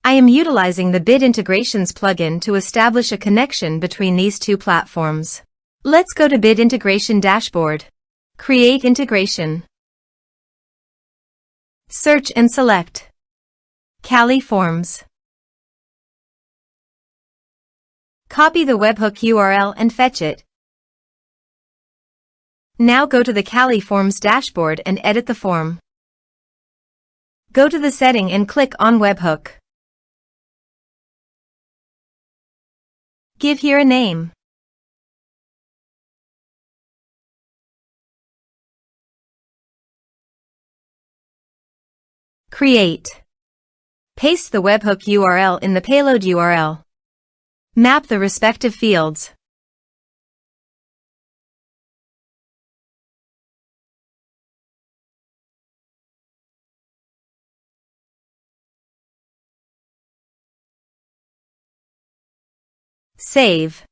I am utilizing the Bit Integrations plugin to establish a connection between these two platforms. Let's go to Bit Integration Dashboard. Create integration. Search and select Kali Forms. Copy the webhook URL and fetch it. Now go to the Kali Forms dashboard and edit the form. Go to the setting and click on webhook. Give here a name. Create. Paste the webhook URL in the payload URL. Map the respective fields. Save.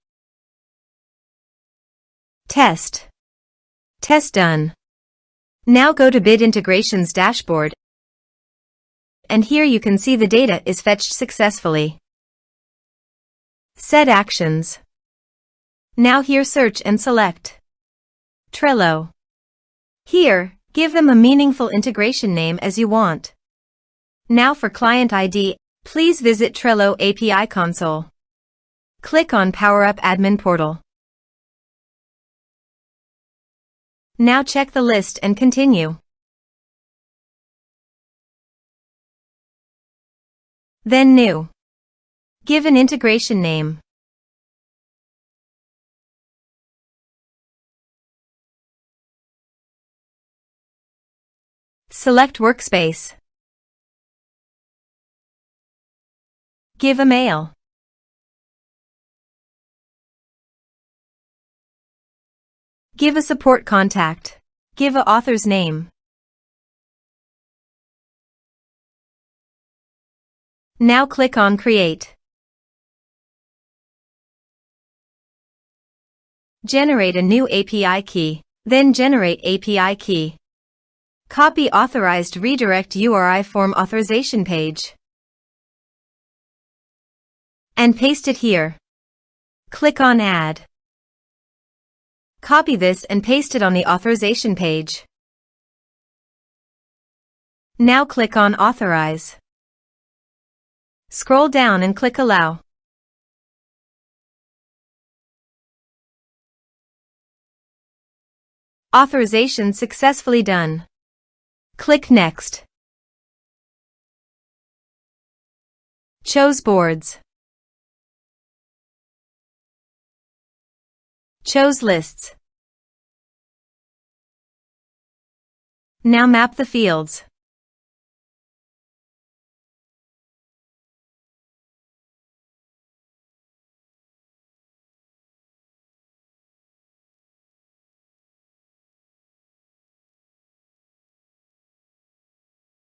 Test. Test done. Now go to Bit Integrations dashboard, and here you can see the data is fetched successfully. Set actions. Now here search and select Trello. Here, give them a meaningful integration name as you want. Now for client ID, please visit Trello API console. Click on Power Up Admin Portal. Now check the list and continue. Then New. Give an integration name. Select Workspace. Give a mail. Give a support contact. Give a author's name. Now click on Create. Generate a new API key, then generate API key. Copy authorized redirect URI form authorization page. And paste it here. Click on Add. Copy this and paste it on the authorization page. Now click on Authorize. Scroll down and click Allow. Authorization successfully done. Click Next. Chose boards. Chose lists. Now map the fields.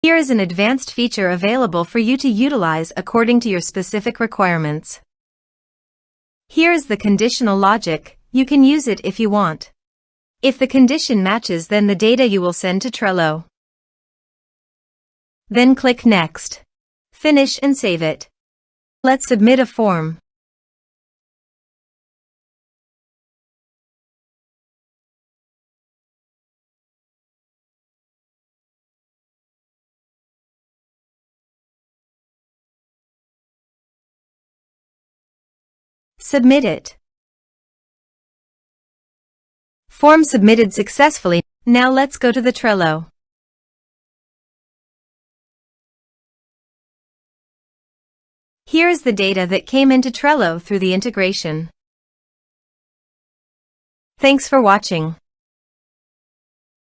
Here is an advanced feature available for you to utilize according to your specific requirements. Here is the conditional logic. You can use it if you want. If the condition matches, then the data you will send to Trello. Then click Next. Finish and save it. Let's submit a form. Submit it. Form submitted successfully. Now let's go to the Trello. Here is the data that came into Trello through the integration. Thanks for watching.